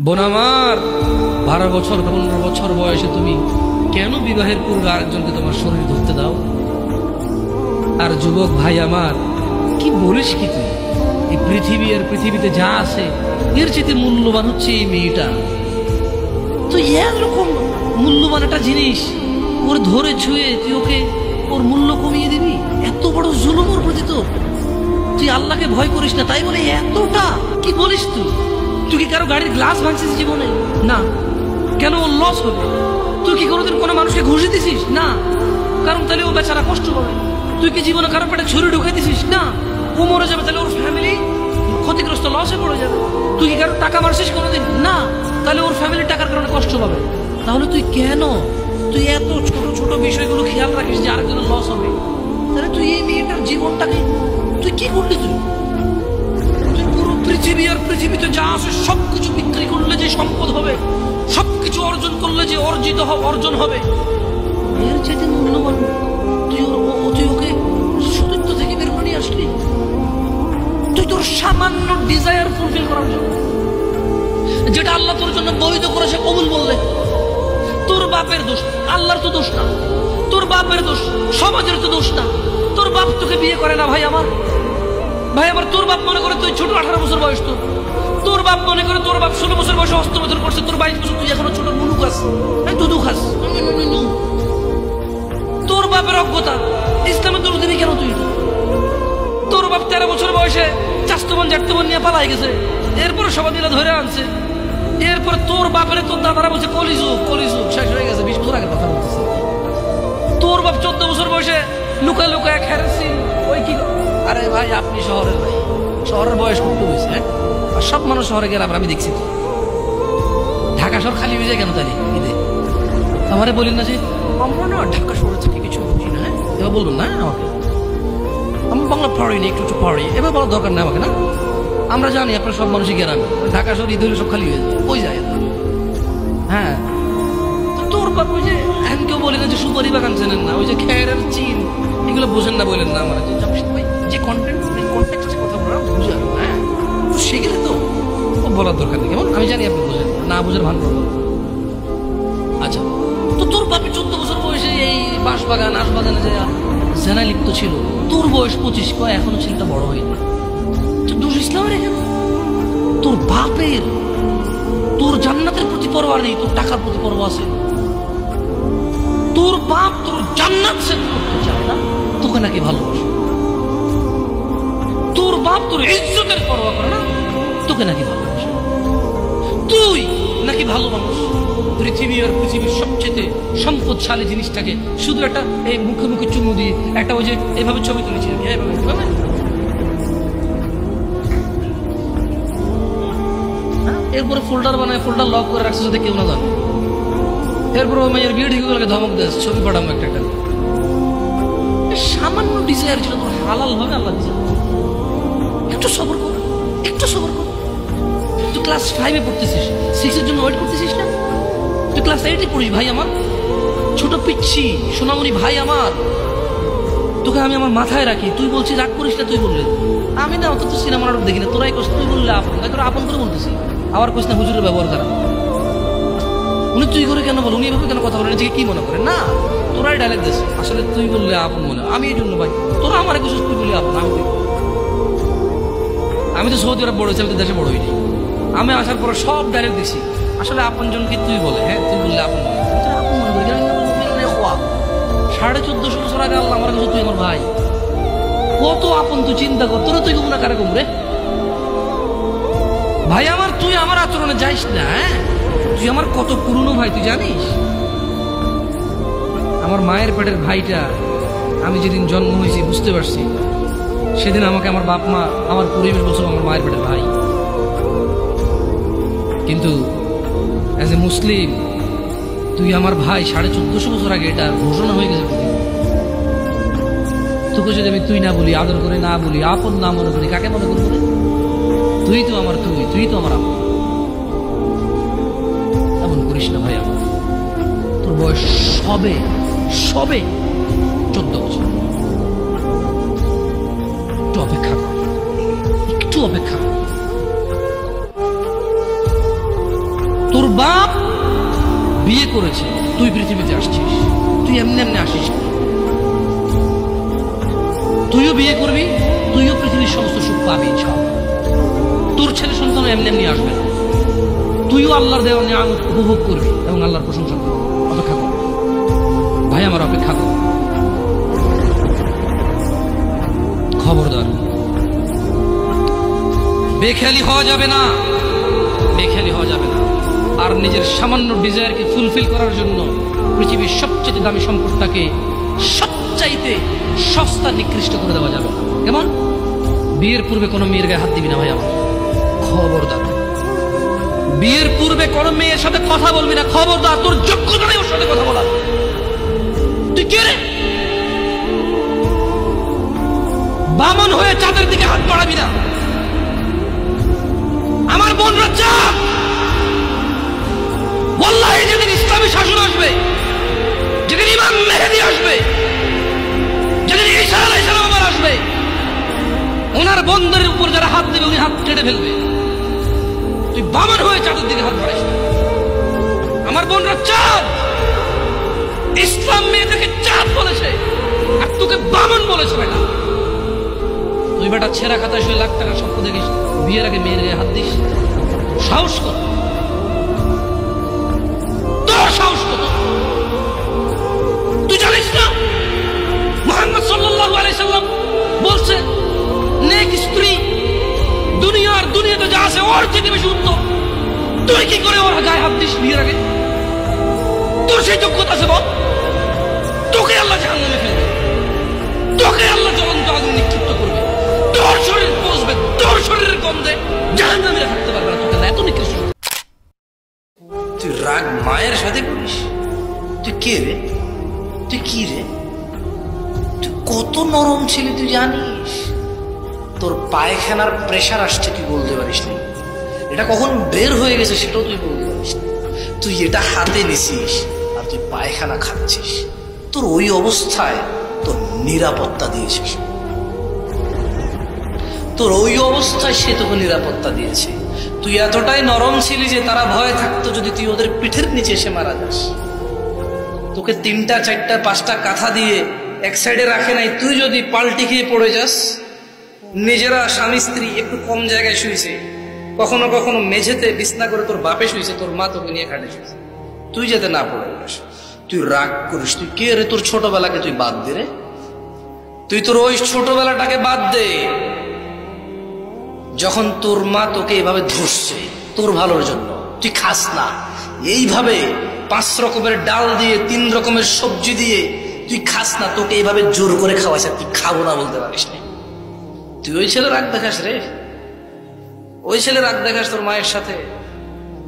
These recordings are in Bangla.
বোন আমার, 12 বছর 15 বছর বয়সে তুমি কেন বিবাহের পূর্বে আরেকজনকে তোমার শরীর ধরতে দাও? আর যুবক ভাই আমার, কি বলিস কি তুই? এই পৃথিবী আর পৃথিবীতে যা আছে এর চেয়ে মূল্যবান হচ্ছে এই মেয়েটা। তুই এরকম মূল্যবান একটা জিনিস ওর ধরে ছুঁয়ে তুই ওকে ওর মূল্য কমিয়ে দিবি? এত বড় জুলুম ওর প্রতি তোর। তুই আল্লাহকে ভয় করিস না, তাই বলে এতটা কি বলিস তুই? তুই কি কারো গাড়ির গ্লাস ভাঙছিস জীবনে? না। কেন ওর লস হবে? তুই কি কোনোদিন কোনো মানুষকে ঘুষি দিছিস? না। কারণ তাহলে ও বেচারা কষ্ট পাবে। তুই কি জীবনে কারো পেটে ছুরি ঢুকাই দিছিস? না। ও মরে যাবে, তাহলে ওর ফ্যামিলি ক্ষতিগ্রস্ত, লসে পড়ে যাবে। তুই কি কারো টাকা মারছিস কোনোদিন? না। তাহলে ওর ফ্যামিলি টাকার কারণে কষ্ট পাবে। তাহলে তুই কেন তুই এত ছোট ছোট বিষয়গুলো খেয়াল রাখিস যে আরেকজনের লস হবে? তাহলে তুই এই মেয়েটার জীবনটাকে তুই কি করলি? তুই পুরো পৃথিবী আর পৃথিবীতে যা আছে সবকিছু বিক্রি করলে যে সম্পদ হবে, সবকিছু অর্জন করলে যে অর্জন হবে, এর চাইতে মূল্যবান তুই ওকে সতীত্ব থেকে বের করে নিয়ে আসলি। তুই তোর সামান্য ডিজায়ার ফুলফিল করার জন্য, যেটা আল্লাহ তোর জন্য বৈধ করেছে, কবুল বললে তোর বাপের দোষ, আল্লাহর তো দোষ না। তোর বাপের দোষ, সমাজের তো দোষ না। তোর বাপ তোকে বিয়ে করে না ভাই আমার। তোর বাপ মনে করে তুই ছোট, 18 বছর বয়স। তোর বাপ মনে করে তোর বাপ 16 বছর বয়সে হস্তমৈথুন করছে, তোর 22 বছর, তুই এখনো ছোট নুনু খাস, দুধু খাস। তোর বাপের অজ্ঞতা, ইসলামের দরুদ দিবি কেন তুই? তোর বাপ 13 বছর বয়সে চাস্তবন জাটতবন নিয়ে পালাই গেছে, এরপরে সবাই মিলে ধরে আনছে। এরপরে তোর বাপের তোর দাদারা বলছে কলিযুগ কলিযুগ শেষ হয়ে গেছে। 20 বছর আগে কথা বলতেছে। তোর বাপ 14 বছর বয়সে লুকায় লুকায় খেরেছি ওই কি। আরে ভাই, আপনি শহরের ভাই, শহরের বয়স কত হয়েছে? হ্যাঁ, আর সব মানুষ শহরে গেলাম, আমি দেখছি তো ঢাকা শহর খালি হয়ে যায় কেন? তাহলে ঈদে আমারে বলেন না যে আমরা না ঢাকা শহরের থেকে কিছু বুঝি না। হ্যাঁ, এবার বলবেন না আমাকে, আমি বাংলা পড়িনি, একটু পড়ি, এবার বলার দরকার নেই আমাকে। না, আমরা জানি আপনার সব মানুষই গেরামে, ঢাকা শহর ঈদ হলে সব খালি হয়ে যায়, ওই যায়। হ্যাঁ, তোর বাপ ওই যে কেউ বলি না যে সুপারি বাগান চেনেন না, ওই যে খেরের চিন, এগুলো বোঝেন না বলেন না আমার যে কন্টেন্ট কনটেক্সটে কথা বলা বুঝা। হ্যাঁ, সেগুলো তো বলার দরকার নেই। কেমন আমি জানি আপনি বোঝেন না, বুঝের ভান করবো। আচ্ছা, তো তোর বাপে 14 বছর বয়সে এই বাঁশবাগান আশবাগানে যে জেনায় লিপ্ত ছিল, তোর বয়স 25, এখনো ছেলেটা বড় হয়নি। তো দোষ ইসলামের এখানে? তোর বাপের, তোর জান্নাতের প্রতি পরোয়া নেই, তোর টাকার প্রতি পরোয়া আছে। তোর বাপ তোর জান্নাত সেট করতে চায় না, তোকে নাকি ভালোবাসে। তোর বাপ তোর ইজ্জতের পরোয়া করে না, তোকে নাকি ভালোবাসে। তুই নাকি ভালো মানুষ, পৃথিবী আর পৃথিবীর সবচেয়ে সম্পদশালী জিনিসটাকে শুধু একটা এই মুখে মুখে চুমু দিয়ে একটা ওই যে এভাবে ছবি তুলেছি, এরপরে ফোল্ডার বানায়, ফোল্ডার লক করে রাখছে যাতে কেউ না জানে। এরপরে ওই মেয়ের বিয়ে ঠিক করে ধমক দেয়, ছবি পাঠাবো একটা একটা। সামান্য ডিজায়ার ছিল তোর, হালাল ভাবে আল্লাহ দিয়েছে। একটু সবর কর, একটু সবর কর। তুই ক্লাস 5-এ পড়তেছিস, 6-এর জন্য ওয়েট করতেছিস না? তুই ক্লাস 8-এ পড়িস ভাই আমার, ছোট পিচ্ছি সোনামণি ভাই আমার। তোকে আমি আমার মাথায় রাখি, তুই বলছিস রাগ করিস না। তুই বললে আমি না, অত তো সিনেমা নাটক দেখি না। তোরাই কোস, তুই বললে আপন, তাই তোরা আপন করে বলতেছি। আবার কোস না হুজুরের ব্যবহার খারাপ। উনি তুই করে কেন বল, উনি এভাবে কেন কথা বলেন, কি মনে করে? না, তোরাই ডায়লগ দিস। আসলে তুই বললে আপন মনে, আমি এই জন্য ভাই তোরা আমার কিছু, তুই বললে আপন। আমি তো সৌদি আরব বড় হয়েছি, আমি তো দেশে বড় হইনি। আমি আসার পরে সব ডায়লগ দিছি। আসলে আপন জনকে তুই বলে, হ্যাঁ তুই বললে আপন মনে, আপন মনে করি। 1450 বছর আগে আল্লাহ আমার কাছে, তুই আমার ভাই, কত আপন তুই চিন্তা কর। তোরা তুই না কারে কমরে ভাই আমার, তুই আমার আচরণে যাইস না। হ্যাঁ, তুই আমার কত পুরনো ভাই তুই জানিস। আমার মায়ের পেটের ভাইটা আমি যেদিন জন্ম হয়েছি বুঝতে পারছি, সেদিন আমাকে আমার বাপ মা, আমার পরিবেশ বলছিল আমার মায়ের পেটের ভাই। কিন্তু অ্যাজ এ মুসলিম তুই আমার ভাই, 1450 বছর আগে এটা ঘোষণা হয়ে গেছে। তোকে যদি আমি তুই না বলি, আদর করে না বলি, আপন না মনে করি, কাকে মনে করবো? তুই তো আমার, তুই তো আমার আপন। এমন করিস না ভাই আমার। তোর বয়স সবে 14 বছর। একটু অপেক্ষা কর, একটু অপেক্ষা কর। বাপ বিয়ে করেছে, তুই পৃথিবীতে আসছিস, তুই এমনি এমনি আসিস। তুইও বিয়ে করবি, তুইও পৃথিবীর সমস্ত সুখ পাবি ইনশাআল্লাহ। তোর ছেলে সন্তান এমনি এমনি আসবে না, তুইও আল্লাহর দেওয়া নিয়ামত উপভোগ করবি এবং আল্লাহর প্রশংসা করবি। অপেক্ষা কর ভাই, আমার অপেক্ষা কর। খবরদার, বেখেয়ালি হওয়া যাবে না, বেখেয়ালি হওয়া যাবে না। আর নিজের সামান্য ডিজায়ারকে ফুলফিল করার জন্য পৃথিবীর সবচেয়ে দামি সম্পদটাকে সবচাইতে সস্তা নিকৃষ্ট করে দেওয়া যাবে না। কেমন? বিয়ের পূর্বে কোনো মেয়ের গায়ে হাত দিবি না ভাই আমার, খবরদার। বিয়ের পূর্বে কোনো মেয়ের সাথে কথা বলবি না, খবরদার। তোর যোগ্যতা নেই ওর সাথে কথা বলার। তুই কে রে? বামন হয়ে চাঁদের দিকে হাত বাড়াবি না। আমার বোনরা চাপ, ওয়াল্লাহি যেদিন ইসলামী শাসন আসবে, যেদিন ইমাম মেহেদী আসবে, যেদিন ঈসা আলাইহিস সালাম আবার আসবে, ওনার বন্ধের উপর যারা হাত দেবে উনি হাত কেটে ফেলবে। তুই বামন হয়ে চাঁদের দিকে হাত বাড়াইস না। আমার বোনরা চাঁদ, ইসলাম মেয়েদেরকে চাঁদ বলেছে আর তোকে বামন বলেছে। বেটা তুই বেটা ছেঁড়া খাতায় শুয়ে লাখ টাকার স্বপ্ন দেখিস, বিয়ের আগে মেয়ের গায়ে হাত দিস? সাহস কর, তোর সাহস কর। তুই জানিস না মুহাম্মদ সাল্লাল্লাহু আলাইহি সাল্লাম বলছে নেক স্ত্রী দুনিয়াতে যা আছে ওর থেকে বেশি উত্তম। তুই কি করে ওর গায়ে হাত দিস বিয়ের আগে? তোর সেই যোগ্যতা আছে বল? তোকে আল্লাহ জাহান্নামে ফেলবে, তোকে আল্লাহ জ্বলন্ত আগুন নিক্ষিপ্ত করবে, তোর শরীর পচবে, তোর শরীরের গন্ধে জাহান্নামে থাকতে পারবে না। তোকে এত নিকৃষ্ট। তুই রাগ মায়ের সাথে করিস? তুই কে রে? তুই কি রে? তুই কত নরম ছেলে তুই জানিস? তোর পায়খানার প্রেশার আসছে তুই বলতে পারিস না, এটা কখন বের হয়ে গেছে সেটাও তুই বলতে পারিস না। তুই এটা হাতে নিছিস আর তুই পায়খানা খাচ্ছিস। তোর ওই অবস্থায় তোর নিরাপত্তা দিয়েছিস, তোর ওই অবস্থায় সে তোকে নিরাপত্তা দিয়েছে। তুই এতটাই নরম ছিলি যে তারা ভয় থাকতো যদি তুই ওদের পিঠের নিচে এসে মারা যাস। তোকে 3টা 4টা 5টা কাঁথা দিয়ে এক সাইডে রাখে নাই, তুই যদি পাল্টি খেয়ে পড়ে যাস। নিজেরা স্বামী স্ত্রী একটু কম জায়গায় শুয়েছে, কখনো কখনো মেঝেতে বিছনা করে তোর বাপে শুয়েছে, তোর মা তোকে নিয়ে খাটে শুয়েছে, তুই যাতে না পড়ে যাস। তুই রাগ করিস? তুই কে রে? তোর ছোটবেলাকে তুই বাদ দে রে, তুই তোর ওই ছোটবেলাটাকে বাদ দে যখন তোর মা তোকে এভাবে ধরছে তোর ভালোর জন্য। তুই খাস না এইভাবে 5 রকমের ডাল দিয়ে 3 রকমের সবজি দিয়ে তুই খাস না, তোকে এইভাবে জোর করে খাওয়াইছে, তুই খাবো না বলতে পারিস না। তুই ওই ছেলে রাগ দেখাস রে, ওই ছেলে রাগ দেখাস তোর মায়ের সাথে।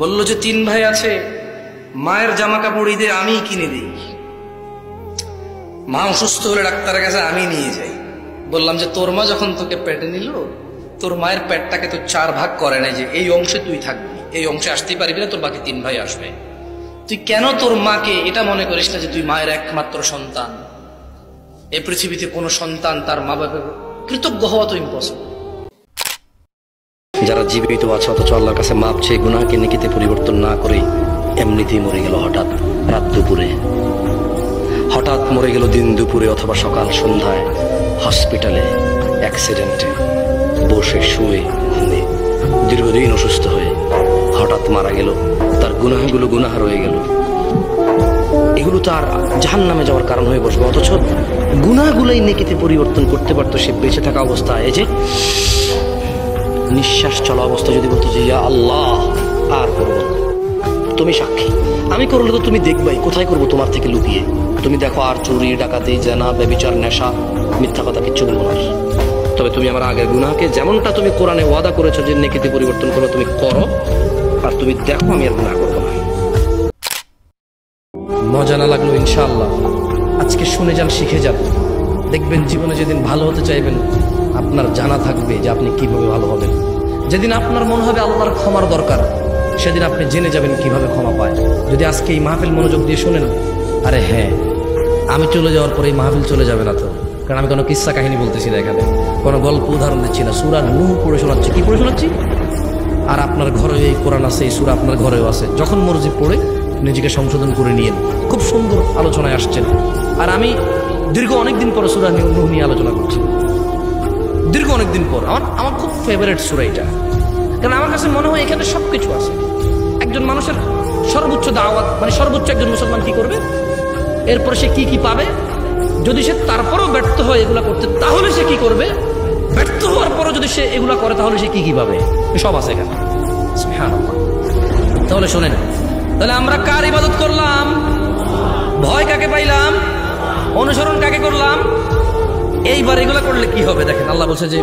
বললো যে 3 ভাই আছে, মায়ের জামা কাপড় ঈদে আমি কিনে দিই, মা অসুস্থ হলে ডাক্তারের কাছে আমি নিয়ে যাই। বললাম যে তোর মা যখন তোকে পেটে নিল, তোর মায়ের পেটটাকে তো 4 ভাগ করে নাই যে এই অংশে তুই থাকবি, এই অংশে আসতেই পারবি না, তোর বাকি 3 ভাই আসবে। তুই কেন তোর মাকে এটা মনে করিস না যে তুই মায়ের একমাত্র সন্তান? এই পৃথিবীতে কোনো সন্তান তার মা বাবার কৃতজ্ঞ হওয়া তো ইম্পসিবল। যারা জীবিত আছে অথচ আল্লাহর কাছে মাপ চেয়ে গুনাহকে নেকিতে পরিবর্তন না করে এমনিতেই মরে গেল হঠাৎ রাত দুপুরে, হঠাৎ মরে গেল দিন দুপুরে অথবা সকাল সন্ধ্যায়, হসপিটালে, অ্যাক্সিডেন্টে, বসে শুয়ে ঘুমে, দীর্ঘদিন অসুস্থ হয়ে হঠাৎ মারা গেল। তার গুনাহগুলো গুনাহ রয়ে গেল, এগুলো তার জাহান্নামে যাওয়ার কারণ হয়ে বসবে। অথচ গুনাহগুলোই নেকিতে পরিবর্তন করতে পারতো সে বেঁচে থাকা অবস্থায়। এই যে নিঃশ্বাস চলা অবস্থা যদি বলতো যে ইয়া আল্লাহ আর করবো না, তুমি সাক্ষী, আমি করলে তো তুমি দেখবাই, কোথায় করবো তোমার থেকে লুকিয়ে। তুমি দেখো আর চুরি ডাকাতি জেনা ব্যভিচার নেশা মিথ্যা কথা কিচ্ছু বলবো না, তবে তুমি আমার আগের গুনাহকে যেমনটা তুমি কোরআনে ওয়াদা করেছো যে নেকিতে পরিবর্তন করো তুমি করো, আর তুমি দেখো আমি আর গুনাহ করবো না। মজা না লাগলো ইনশাআল্লাহ আজকে শুনে যান, শিখে যান, দেখবেন জীবনে যেদিন ভালো হতে চাইবেন আপনার জানা থাকবে যে আপনি কিভাবে ভালো হবেন। যেদিন আপনার মনে হবে আল্লাহর ক্ষমার দরকার, সেদিন আপনি জেনে যাবেন কিভাবে ক্ষমা পায়। যদি আজকে এই মাহফিল মনোযোগ দিয়ে শোনেন, আরে হ্যাঁ আমি চলে যাওয়ার পরে এই মাহফিল চলে যাবে না তো, কারণ আমি কোনো কিস্সা কাহিনী বলতেছি না, এখানে কোনো গল্প উদাহরণ দিচ্ছি না, সূরা নূহ পড়ে শোনাচ্ছি। কি পড়ে শোনাচ্ছি? আর আপনার ঘরে এই কোরআন আছে, এই সূরা আপনার ঘরেও আছে, যখন মর্জি পড়ে নিজেকে সংশোধন করে নিয়েন। খুব সুন্দর আলোচনায় আসছেন। আর আমি দীর্ঘ অনেকদিন পরে সূরা নূহ নিয়ে আলোচনা করছি, দীর্ঘ অনেকদিন পর। আমার খুব ফেভারিট সূরা এটা, কারণ আমার কাছে মনে হয় এখানে সব কিছু আছে। একজন মানুষের সর্বোচ্চ দাওয়াত, মানে সর্বোচ্চ একজন মুসলমান কি করবে, এরপর সে কি কি পাবে, যদি সে তারপরও ব্যর্থ হয় এগুলা করতে, তাহলে সে কি করবে, ব্যর্থ হওয়ার পরও যদি সে এগুলা করে তাহলে সে কি কি পাবে, সব আছে এখানে। সুবহানাল্লাহ। তাহলে শোনেন, তাহলে আমরা কার ইবাদত করলাম, ভয় কাকে পাইলাম, অনুসরণ কাকে করলাম, এইবার এগুলা করলে কি হবে দেখেন। আল্লাহ বলছে যে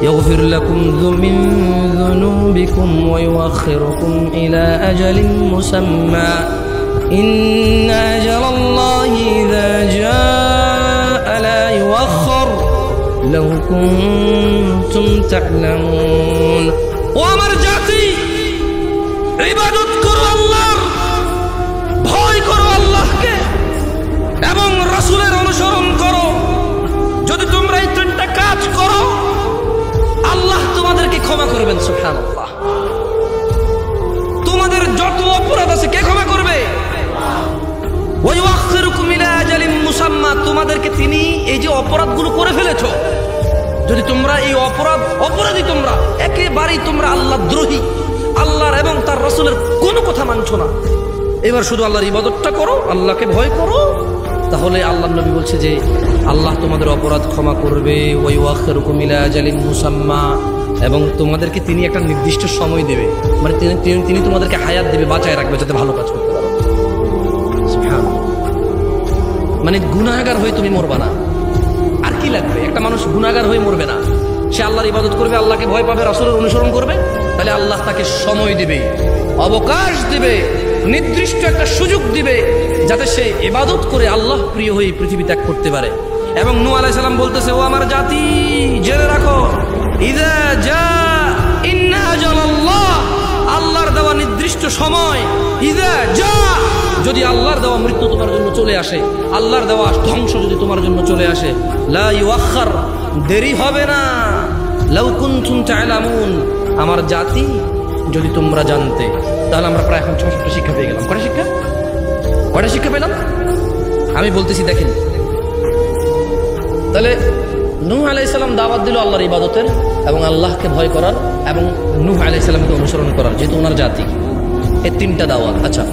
يغفر لكم من ذنوبكم ويؤخركم إلى أجل مسمى إن أجل الله إذا جاء لا يؤخر لو كنتم تعلمون। ও আমার জাতি, ইবাদত করো আল্লাহর, ভয় করো আল্লাহকে এবং রাসূলের অনুসরণ করো। যদি তোমরা এই তিনটা কাজ করো আল্লাহ তোমাদেরকে ক্ষমা করবেন। সুবহানাল্লাহ। তোমাদের যত অপরাধ আছে কে ক্ষমা করবে? ওয়া ইউআখিরুকুম ইলা আজালিন মুসাম্মা। তোমাদেরকে তিনি এই যে অপরাধগুলো করে ফেলেছো, যদি তোমরা এই অপরাধী তোমরা একেবারেই তোমরা আল্লাহ দ্রোহী, আল্লাহর এবং তার রাসূলের কোনো কথা মানছো না, এবার শুধু আল্লাহর ইবাদতটা করো, আল্লাহকে ভয় করো, তাহলে আল্লাহর নবী বলছে যে আল্লাহ তোমাদের অপরাধ ক্ষমা করবে। ওয়া ইউআখিরুকুম ইলা আজালিন মুসাম্মা, এবং তোমাদেরকে তিনি একটা নির্দিষ্ট সময় দেবে, মানে তিনি তোমাদেরকে হায়াত দেবে, বাঁচায় রাখবে যাতে ভালো কাজ করতে পারো। মানে গুনাহগার হয়ে তুমি মরবা না, আর কি লাগবে? একটা মানুষ গুনাহগার হয়ে মরবে না, সে আল্লাহর ইবাদত করবে, আল্লাহকে ভয় পাবে, রাসূলের অনুসরণ করবে, তাহলে আল্লাহ তাকে সময় দিবে, অবকাশ দিবে, নির্দিষ্ট একটা সুযোগ দিবে যাতে সে ইবাদত করে আল্লাহ প্রিয় হয়ে পৃথিবী ত্যাগ করতে পারে। এবং নূহ আলাইহিস সালাম বলতেছে, ও আমার জাতি জেনে রাখো, ইযা জা ইন্না আজালাল্লাহ, আল্লাহর দেওয়া নির্দিষ্ট সময়, ইযা জা, যদি আল্লাহর দেওয়া মৃত্যু তোমার জন্য চলে আসে, আল্লাহর দেওয়া ধ্বংস যদি তোমার জন্য চলে আসে, লা ইউআখার, দেরি হবে না। লাউ কুনতুম তা'লামুন, আমার জাতি যদি তোমরা জানতে। তাহলে আমরা প্রায় এখন ৬-৭টা শিক্ষা পেয়ে গেলাম। কয়টা শিক্ষা পেলাম আমি বলতেছি, দেখেন। তাহলে নূহ আলাইহিস সালাম দাওয়াত দিল আল্লাহর ইবাদতের এবং আল্লাহকে ভয় করার এবং নূহ আলাইহিস সালামকে অনুসরণ করার, যেহেতু ওনার জাতি। এই তিনটা দাওয়াত। আচ্ছা,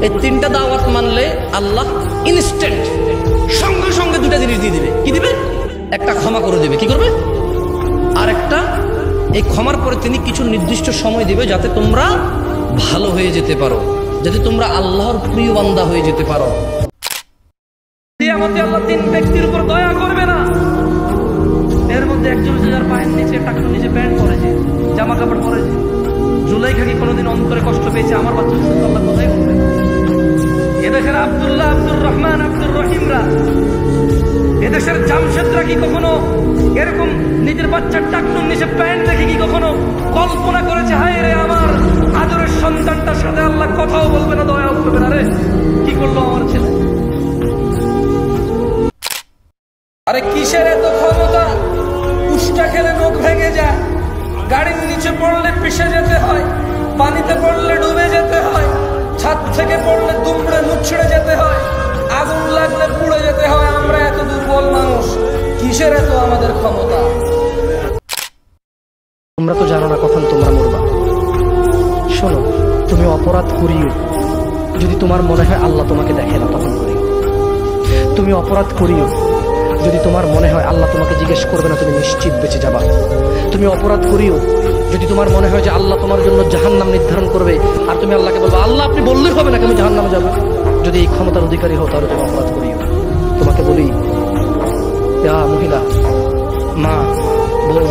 এই তিনটা দাওয়াত মানলে আল্লাহ ইনস্ট্যান্ট সঙ্গে সঙ্গে দুটা জিনিস দিয়ে দিবে। কি দিবে? একটা ক্ষমা করে দিবে। কি করবে? আর একটা, এই ক্ষমার পরে তিনি কিছু নির্দিষ্ট সময় দিবে যাতে তোমরা ভালো হয়ে যেতে পারো, যাতে তোমরা আল্লাহর প্রিয় বান্দা হয়ে যেতে পারো। কিয়ামতে আল্লাহ তিন ব্যক্তির উপর দয়া করবে না। এর মধ্যে একজন যার পায়ের নিচে টাকনুর নিচে প্যান্ট পরেছে, জামা কাপড় পরেছে, জুলাইখা কি কোনোদিন অন্তরে কষ্ট পেয়েছে? আমার বাচ্চা আল্লাহ কোথায় করবে? এদেশের আব্দুল্লাহ, আব্দুর রহমান, আব্দুর রহিমরা, এদেশের জামশেদরা কি কখনো এরকম নিজের বাচ্চার টাকনুর নিচে প্যান্ট দেখে কি কখনো কল্পনা করেছে, হায় রে আমার আদরের সন্তানটার সাথে আল্লাহ কথাও বলবে না, দয়াও করবে না, রে কি করলো আমার ছেলে? আরে কিসের এত ক্ষমতা? উষ্টা খেলে নখ ভেঙে যায়, গাড়ির নিচে পড়লে পিষে যেতে হয়, পানিতে পড়লে ডুবে যেতে হয়, ছাদ থেকে পড়লে দুমড়ে মুচড়ে যেতে হয়, আগুন লাগলে পুড়ে যেতে হয়। আমরা এত দুর্বল মানুষ, কিসের এত আমাদের ক্ষমতা? তোমরা তো জানো না কখন তোমরা মরবা। শোনো, তুমি অপরাধ করিও যদি তোমার মনে হয় আল্লাহ তোমাকে দেখে না, তখন করিও। তুমি অপরাধ করিও যদি তোমার মনে হয় আল্লাহ তোমাকে জিজ্ঞেস করবে না, তুমি নিশ্চিত বেঁচে যাবা। তুমি অপরাধ করিও যদি তোমার মনে হয় যে আল্লাহ তোমার জন্য জাহান্নাম নির্ধারণ করবে, আর তুমি আল্লাহকে বলবে আল্লাহ আপনি বললেই হবে না, আমি জাহান্নামে যাবো। যদি এই ক্ষমতার অধিকারী হও তাহলে তুমি অপরাধ করিও। তোমাকে বলি, মহিলা, মা, বোন,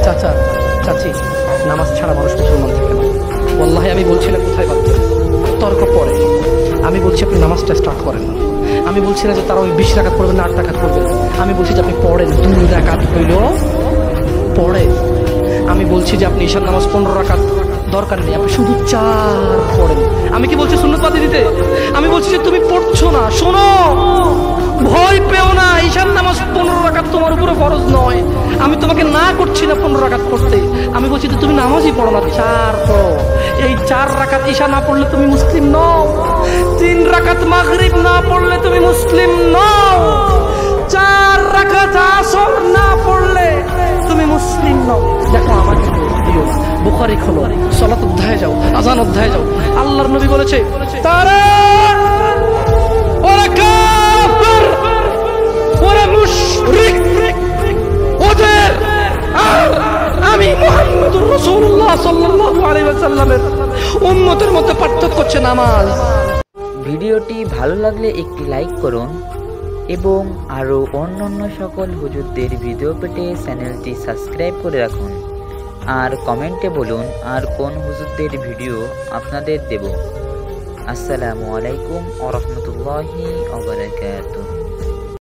চাচা, চাচি, নামাজ ছাড়া মানুষ মুসলমান থাকে না। ওয়াল্লাহি আমি বলছি না কোথায় বাদ তর্ক পড়ে, আমি বলছি আপনি নামাজটা স্টার্ট করেন না। আমি বলছি না যে তারা ওই 20 রাকাত পড়বেন না 8 রাকাত পড়বেন, আমি বলছি যে আপনি পড়েন, 2 রাকাত হইল পড়ে। আমি বলছি যে আপনি ঈশার নামাজ 15 রাকাত দরকার নেই, আপনি শুধু 4 পড়েন। আমি কি বলছি সুন্নত বাদ দিতে? আমি বলছি যে তুমি পড়ছো না, শোনো, ভয় পেও না। ঈশার নামাজ 15 রাকাত তোমার উপরে ফরজ নয়। আমি তোমাকে না করছি না 15 রাকাত পড়তে, আমি বলছি যে তুমি নামাজই পড়ো না, 4 পড়ো। এই 4 রাকাত ঈশা না পড়লে তুমি মুসলিম নও, 3 রাকাত মাগরিব না পড়লে তুমি মুসলিম নও, 4 রাকাত আসর না পড়লে তুমি মুসলিম নও। দেখো আমাকে প্রিয়, বুখারী খোলো, সালাত অধ্যায়ে যাও, আযান অধ্যায়ে যাও। আল্লাহর নবী বলেছে তারা ওরা কাফির, ওরা মুশরিক, ওদের আর আমি মুহাম্মদুর রাসূলুল্লাহ সাল্লাল্লাহু আলাইহি ওয়াসাল্লামের উম্মতের মধ্যে পার্থক্য হচ্ছে নামাজ। ভিডিওটি ভালো লাগলে একটি লাইক করুন এবং আরও অন্যান্য সকল হুজুরদের ভিডিও পেতে চ্যানেলটি সাবস্ক্রাইব করে রাখুন। আর কমেন্টে বলুন আর কোন হুজুরদের ভিডিও আপনাদের দেব। আসসালামু আলাইকুম ওয়া রাহমাতুল্লাহি ওয়া বারাকাতুহু।